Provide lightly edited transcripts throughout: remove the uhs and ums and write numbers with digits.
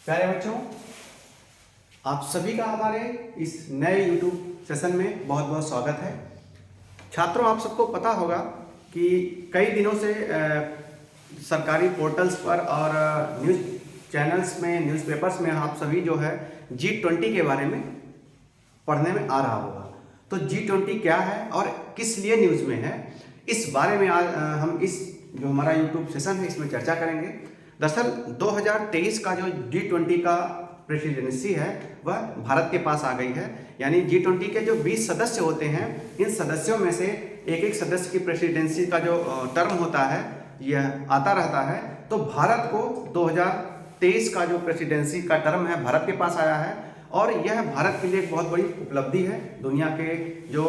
प्यारे बच्चों, आप सभी का हमारे इस नए YouTube सेशन में बहुत बहुत स्वागत है। छात्रों, आप सबको पता होगा कि कई दिनों से सरकारी पोर्टल्स पर और न्यूज़ चैनल्स में, न्यूज़पेपर्स में आप सभी जो है G20 के बारे में पढ़ने में आ रहा होगा। तो G20 क्या है और किस लिए न्यूज़ में है, इस बारे में आज हम इस जो हमारा YouTube सेशन है इसमें चर्चा करेंगे। दरअसल 2023 का जो G20 का प्रेसिडेंसी है वह भारत के पास आ गई है। यानी G20 के जो 20 सदस्य होते हैं, इन सदस्यों में से एक एक सदस्य की प्रेसिडेंसी का जो टर्म होता है यह आता रहता है। तो भारत को 2023 का जो प्रेसिडेंसी का टर्म है भारत के पास आया है और यह भारत के लिए एक बहुत बड़ी उपलब्धि है। दुनिया के जो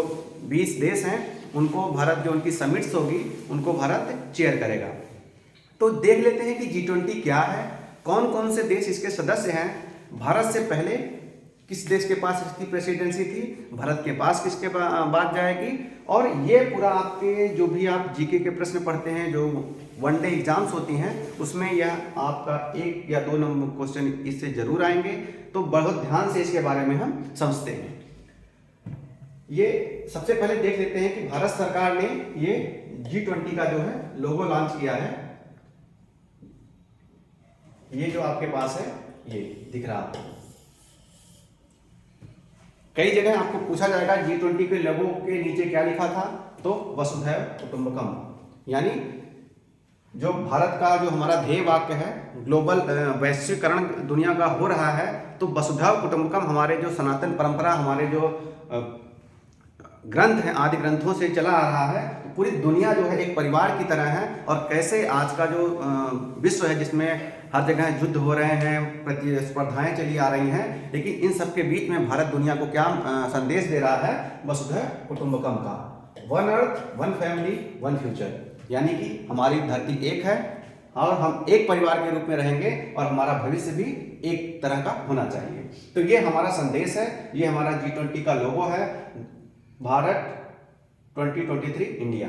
20 देश हैं उनको भारत, जो उनकी समिट्स होगी उनको भारत चेयर करेगा। तो देख लेते हैं कि G20 क्या है, कौन कौन से देश इसके सदस्य हैं, भारत से पहले किस देश के पास इसकी प्रेसिडेंसी थी, भारत के पास किसके बाद जाएगी, और ये पूरा आपके जो भी आप जीके के प्रश्न पढ़ते हैं, जो वनडे एग्जाम्स होती हैं, उसमें यह आपका 1 या 2 नंबर क्वेश्चन इससे जरूर आएंगे। तो बहुत ध्यान से इसके बारे में हम समझते हैं। ये सबसे पहले देख लेते हैं कि भारत सरकार ने ये G20 का जो है लोगो लॉन्च किया है। ये जो आपके पास है ये दिख रहा है। कई जगह आपको पूछा जाएगा G20 के लोगो के नीचे क्या लिखा था, तो वसुधैव कुटुंबकम। यानी जो भारत का जो हमारा ध्येय वाक्य है, ग्लोबल वैश्वीकरण दुनिया का हो रहा है, तो वसुधैव कुटुंबकम हमारे जो सनातन परंपरा, हमारे जो ग्रंथ हैं, आदि ग्रंथों से चला आ रहा है। पूरी दुनिया जो है एक परिवार की तरह है। और कैसे आज का जो विश्व है जिसमें हर जगह युद्ध हो रहे हैं, प्रतिस्पर्धाएं चली आ रही हैं, लेकिन इन सब के बीच में भारत दुनिया को क्या संदेश दे रहा है, वसुधैव कुटुंबकम का, one earth one family one future. यानी कि हमारी धरती एक है और हम एक परिवार के रूप में रहेंगे और हमारा भविष्य भी एक तरह का होना चाहिए। तो ये हमारा संदेश है, ये हमारा G20 का लोगो है, भारत 2023 इंडिया।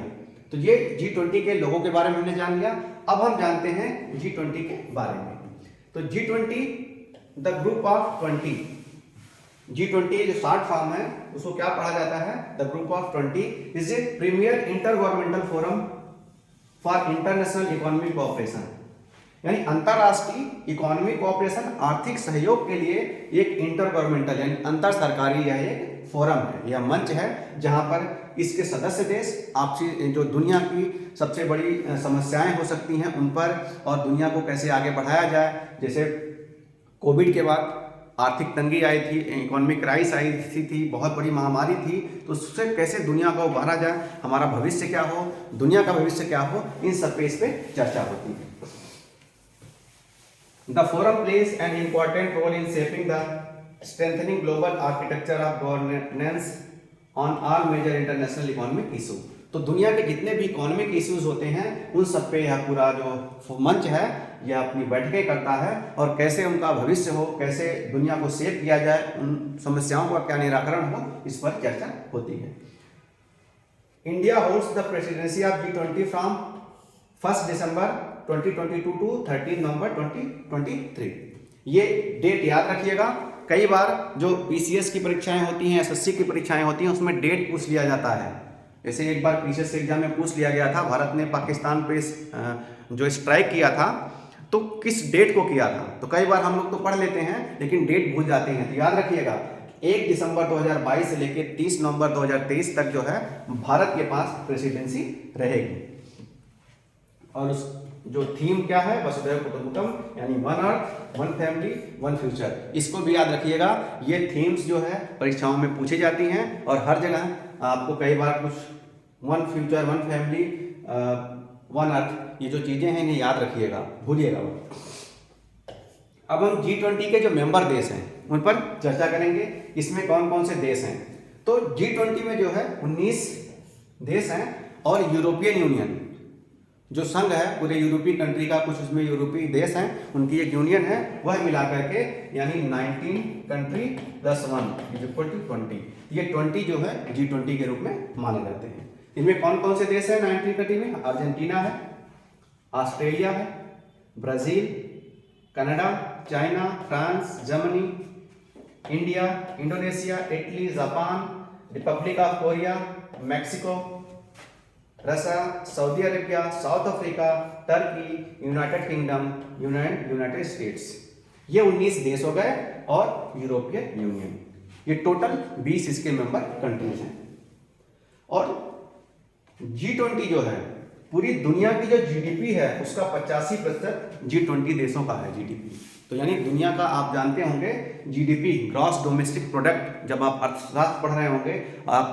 तो ये G20 के लोगों के बारे में हमने जान लिया। अब हम जानते हैं G20 के बारे में। तो G20 the group of 20, G20 जो शॉर्ट फॉर्म है उसको क्या पढ़ा जाता है, the group of 20 is a premier inter governmental forum for international economic cooperation. यानी अंतरराष्ट्रीय इकोनॉमिक कोऑपरेशन, आर्थिक सहयोग के लिए एक इंटर गवर्नमेंटल यानी अंतर सरकारी यह एक फोरम है, यह मंच है जहां पर इसके सदस्य देश आपसी जो दुनिया की सबसे बड़ी समस्याएं हो सकती हैं उन पर, और दुनिया को कैसे आगे बढ़ाया जाए। जैसे कोविड के बाद आर्थिक तंगी आई थी, इकोनॉमिक क्राइसिस आई थी, बहुत बड़ी महामारी थी, तो उससे कैसे दुनिया को उबारा जाए, हमारा भविष्य क्या हो, दुनिया का भविष्य क्या हो, इन सब पे इस पे चर्चा होती है। The forum plays an important role in shaping the strengthening global architecture of governance on all major international economic issues। तो दुनिया के जितने भी इकोनॉमिक इश्यूज होते हैं उन सब पे यह पूरा जो मंच है यह अपनी बैठकें करता है, और कैसे उनका भविष्य हो, कैसे दुनिया को शेप किया जाए, उन समस्याओं का क्या निराकरण हो, इस पर चर्चा होती है। India holds the presidency of G20 from 1 December 2022 to 13 November 2023। ये डेट याद रखिएगा। कई बार जो पीसीएस की परीक्षाएं होती हैं, एसएससी की परीक्षाएं होती हैं, उसमें डेट पूछ लिया जाता है। जैसे एक बार पीसीएस एग्जाम में पूछ लिया गया था, भारत ने पाकिस्तान पे जो स्ट्राइक किया था तो किस डेट को किया था। तो कई बार हम लोग तो पढ़ लेते हैं लेकिन डेट भूल जाते हैं। तो याद रखिएगा 1 दिसंबर 2022 से लेकर 30 नवंबर 2023 तक जो है भारत के पास प्रेसिडेंसी रहेगी। और उस जो थीम क्या है, वसुधैव कुटुंबकम, यानी one earth one family one future. इसको भी याद रखिएगा। ये थीम्स जो है परीक्षाओं में पूछी जाती हैं और हर जगह आपको कई बार कुछ one future, one family, one earth, ये जो चीजें हैं इन्हें याद रखिएगा, भूलिएगा वो। अब हम G20 के जो मेंबर देश हैं उन पर चर्चा करेंगे, इसमें कौन कौन से देश हैं। तो G20 में जो है 19 देश हैं और यूरोपियन यूनियन जो संघ है, पूरे यूरोपीय कंट्री का कुछ उसमें यूरोपीय देश हैं, उनकी एक यूनियन है, वह मिलाकर के यानी 19 country plus 1 is equal to 20। ये 20 जो है G20 के रूप में माने जाते हैं। इनमें कौन कौन से देश हैं 19 कंट्री में? अर्जेंटीना है, ऑस्ट्रेलिया है, Brazil, Canada, China, France, Germany, India, Indonesia, Italy, Japan, Republic of Korea, Mexico, Russia, Saudi Arabia, South Africa, Turkey, United Kingdom, United States. ये 19 देश हो गए और यूरोपियन यूनियन। ये टोटल 20 इसके मेंबर कंट्रीज हैं। और G20 जो है पूरी दुनिया की जो जीडीपी है उसका 85% G20 देशों का है जीडीपी। तो यानी दुनिया का आप जानते होंगे जीडीपी, ग्रॉस डोमेस्टिक प्रोडक्ट, जब आप अर्थशास्त्र पढ़ रहे होंगे, आप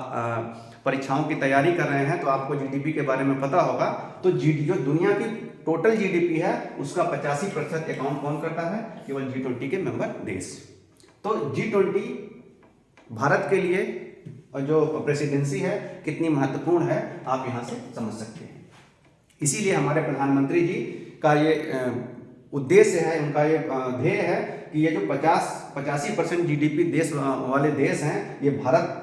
परीक्षाओं की तैयारी कर रहे हैं तो आपको जीडीपी के बारे में पता होगा। तो जो दुनिया की टोटल जीडीपी है उसका 85% अकाउंट कौन करता है? केवल G20 के मेंबर देश। तो G20 भारत के लिए जो प्रेसिडेंसी है कितनी महत्वपूर्ण है आप यहाँ से समझ सकते हैं। इसीलिए हमारे प्रधानमंत्री जी का ये उद्देश्य है, उनका ये ध्येय है कि ये जो 85% जीडीपी देश वाले देश हैं, ये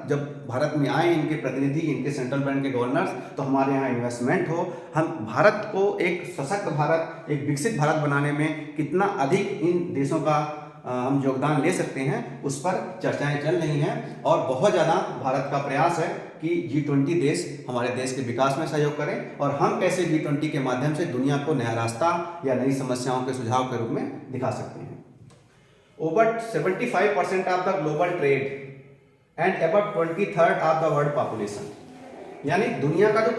जब भारत में आए इनके प्रतिनिधि, इनके सेंट्रल बैंक के गवर्नर्स, तो हमारे यहाँ इन्वेस्टमेंट हो, हम भारत को एक सशक्त भारत, एक विकसित भारत बनाने में कितना अधिक इन देशों का हम योगदान ले सकते हैं, उस पर चर्चाएं चल रही हैं। और बहुत ज़्यादा भारत का प्रयास है कि G20 देश हमारे देश के विकास में सहयोग करें और हम कैसे G20 के माध्यम से दुनिया को नया रास्ता या नई समस्याओं के सुझाव के रूप में दिखा सकते हैं। Over 75% of the global trade and about 23rd of the world population, यानी दुनिया का जो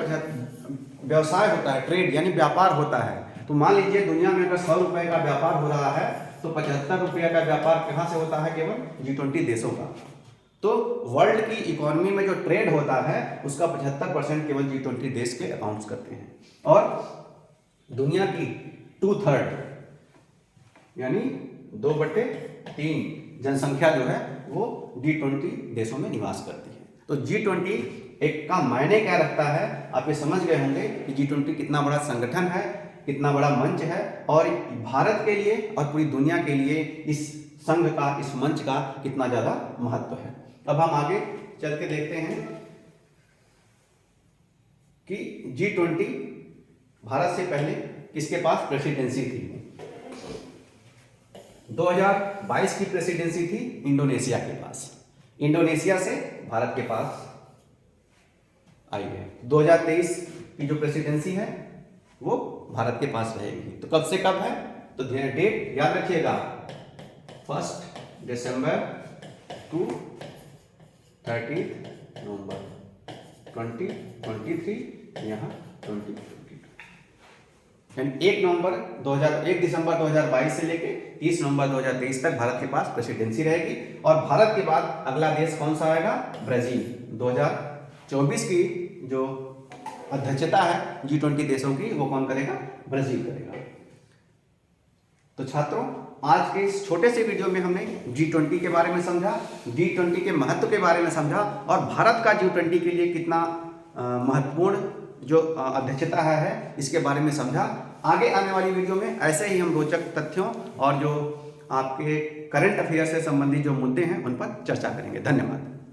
व्यवसाय होता है, ट्रेड यानी व्यापार होता है, तो मान लीजिए दुनिया में अगर 100 रुपए का व्यापार हो रहा है तो 75 रुपये का व्यापार कहाँ से होता है? केवल G20 देशों का। तो वर्ल्ड की इकोनॉमी में जो ट्रेड होता है उसका 75% केवल G20 देश के अकाउंट्स करते हैं। और दुनिया की 2/3 यानी 2/3 जनसंख्या जो है वो G20 देशों में निवास करती है। तो G20 एक का मायने क्या रखता है आप ये समझ गए होंगे कि G20 कितना बड़ा संगठन है, कितना बड़ा मंच है, और भारत के लिए और पूरी दुनिया के लिए इस संघ का, इस मंच का कितना ज़्यादा महत्व है। अब हम आगे चल के देखते हैं कि G20 भारत से पहले किसके पास प्रेसिडेंसी थी। 2022 की प्रेसिडेंसी थी इंडोनेशिया के पास। इंडोनेशिया से भारत के पास आई है। 2023 की जो प्रेसिडेंसी है वो भारत के पास रहेगी। तो कब से कब है? तो डेट याद रखिएगा, 1 दिसंबर टू 30 नवंबर 2023, यहाँ 2022, यानी 1 दिसंबर 2022 से लेके 30 नवंबर 2023 तक भारत के पास प्रेसिडेंसी रहेगी। और भारत के बाद अगला देश कौन सा आएगा? ब्राजील। 2024 की जो अध्यक्षता है G20 देशों की वो कौन करेगा? ब्राजील करेगा। तो छात्रों, आज के इस छोटे से वीडियो में हमने G20 के बारे में समझा, G20 के महत्व के बारे में समझा और भारत का G20 के लिए कितना महत्वपूर्ण जो अध्यक्षता है इसके बारे में समझा। आगे आने वाली वीडियो में ऐसे ही हम रोचक तथ्यों और जो आपके करंट अफेयर से संबंधित जो मुद्दे हैं उन पर चर्चा करेंगे। धन्यवाद।